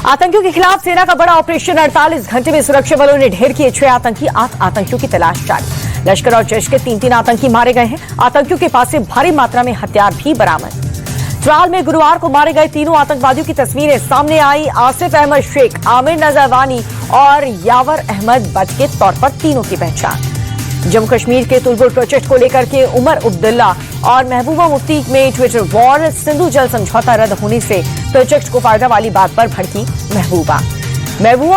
आतंकियों के खिलाफ सेना का बड़ा ऑपरेशन। 48 घंटे में सुरक्षा बलों ने ढेर किए 6 आतंकी। 8 आतंकियों की तलाश जारी। लश्कर और जैश के 3 आतंकी मारे गए हैं। आतंकियों के पास से भारी मात्रा में हथियार भी बरामद। त्राल में गुरुवार को मारे गए 3 आतंकवादियों की तस्वीरें सामने आई। आसिफ अहमद शेख, आमिर नजरवानी और यावर अहमद बट के तौर पर तीनों की पहचान। जम्मू कश्मीर के तुलबुर प्रोजेक्ट को लेकर के उमर अब्दुल्ला और महबूबा मुफ्ती में ट्विटर वॉर। सिंधु जल समझौता रद्द होने से प्रोजेक्ट को फायदा वाली बात पर भड़की महबूबा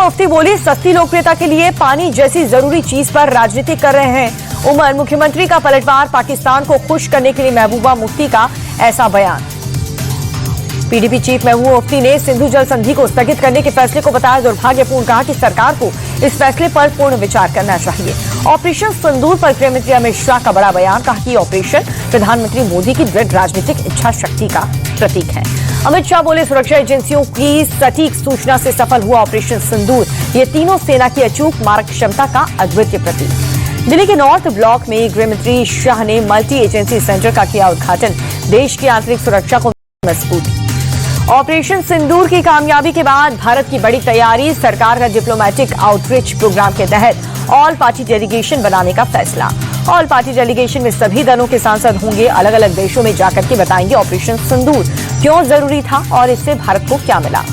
मुफ्ती बोली, सस्ती लोकप्रियता के लिए पानी जैसी जरूरी चीज पर राजनीति कर रहे हैं उमर। मुख्यमंत्री का पलटवार, पाकिस्तान को खुश करने के लिए महबूबा मुफ्ती का ऐसा बयान। पीडीपी चीफ महबूबा मुफ्ती ने सिंधु जल संधि को स्थगित करने के फैसले को बताया दुर्भाग्यपूर्ण। कहा कि सरकार को इस फैसले पर पूर्ण विचार करना चाहिए। ऑपरेशन सिंदूर पर गृह मंत्री अमित शाह का बड़ा बयान। कहा कि ऑपरेशन प्रधानमंत्री मोदी की दृढ़ राजनीतिक इच्छा शक्ति का प्रतीक है। अमित शाह बोले, सुरक्षा एजेंसियों की सटीक सूचना से सफल हुआ ऑपरेशन सिंदूर। ये तीनों सेना की अचूक मारक क्षमता का अद्वितीय प्रतीक। दिल्ली के नॉर्थ ब्लॉक में गृह मंत्री शाह ने मल्टी एजेंसी सेंटर का किया उद्घाटन। देश की आंतरिक सुरक्षा को मजबूती। ऑपरेशन सिंदूर की कामयाबी के बाद भारत की बड़ी तैयारी। सरकार का डिप्लोमेटिक आउटरीच प्रोग्राम के तहत ऑल पार्टी डेलीगेशन बनाने का फैसला। ऑल पार्टी डेलीगेशन में सभी दलों के सांसद होंगे। अलग अलग देशों में जाकर के बताएंगे ऑपरेशन सिंदूर क्यों जरूरी था और इससे भारत को क्या मिला।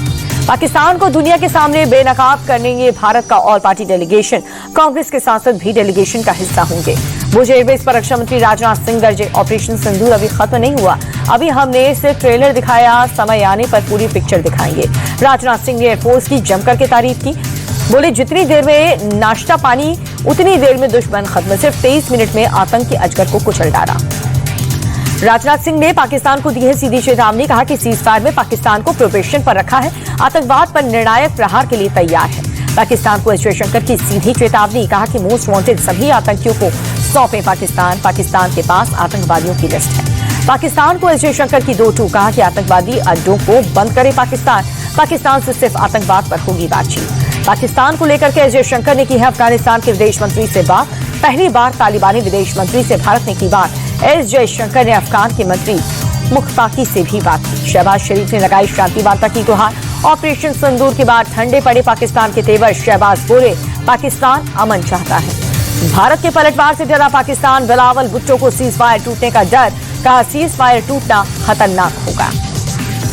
पाकिस्तान को दुनिया के सामने बेनकाब करेंगे भारत का ऑल पार्टी डेलीगेशन। कांग्रेस के सांसद भी डेलीगेशन का हिस्सा होंगे। भुज एयरबेस पर रक्षा मंत्री राजनाथ सिंह गरजे, ऑपरेशन सिंदूर अभी खत्म नहीं हुआ, अभी हमने सिर्फ ट्रेलर दिखाया, समय आने पर पूरी पिक्चर दिखाएंगे। राजनाथ सिंह ने एयरफोर्स की जमकर के तारीफ की। बोले, जितनी देर में नाश्ता पानी उतनी देर में दुश्मन खत्म। सिर्फ 23 मिनट में आतंकी अजगर को कुचल डाला। राजनाथ सिंह ने पाकिस्तान को दी है सीधी चेतावनी। कहा कि सीज फायर में पाकिस्तान को प्रोबेशन पर रखा है, आतंकवाद पर निर्णायक प्रहार के लिए तैयार है। पाकिस्तान को एस जयशंकर की सीधी चेतावनी। कहा कि मोस्ट वांटेड सभी आतंकियों को सौंपे पाकिस्तान। पाकिस्तान के पास आतंकवादियों की लिस्ट है। पाकिस्तान को एस जयशंकर की 2-2। कहा कि आतंकवादी अड्डों को बंद करे पाकिस्तान से सिर्फ आतंकवाद पर होगी बातचीत। पाकिस्तान को लेकर के एस जयशंकर ने की है अफगानिस्तान के विदेश मंत्री से बात। पहली बार तालिबानी विदेश मंत्री से भारत ने की बात। एस जयशंकर ने अफगान के मंत्री मुख्ताकी से भी बात की। शहबाज शरीफ ने लगाई शांति वार्ता की गुहार। ऑपरेशन सिंदूर के बाद ठंडे पड़े पाकिस्तान के तेवर। शहबाज बोले, पाकिस्तान अमन चाहता है। भारत के पलटवार से डरा पाकिस्तान। बिलावल भुट्टो को सीज फायर टूटने का डर। कहा, सीज फायर टूटना खतरनाक होगा।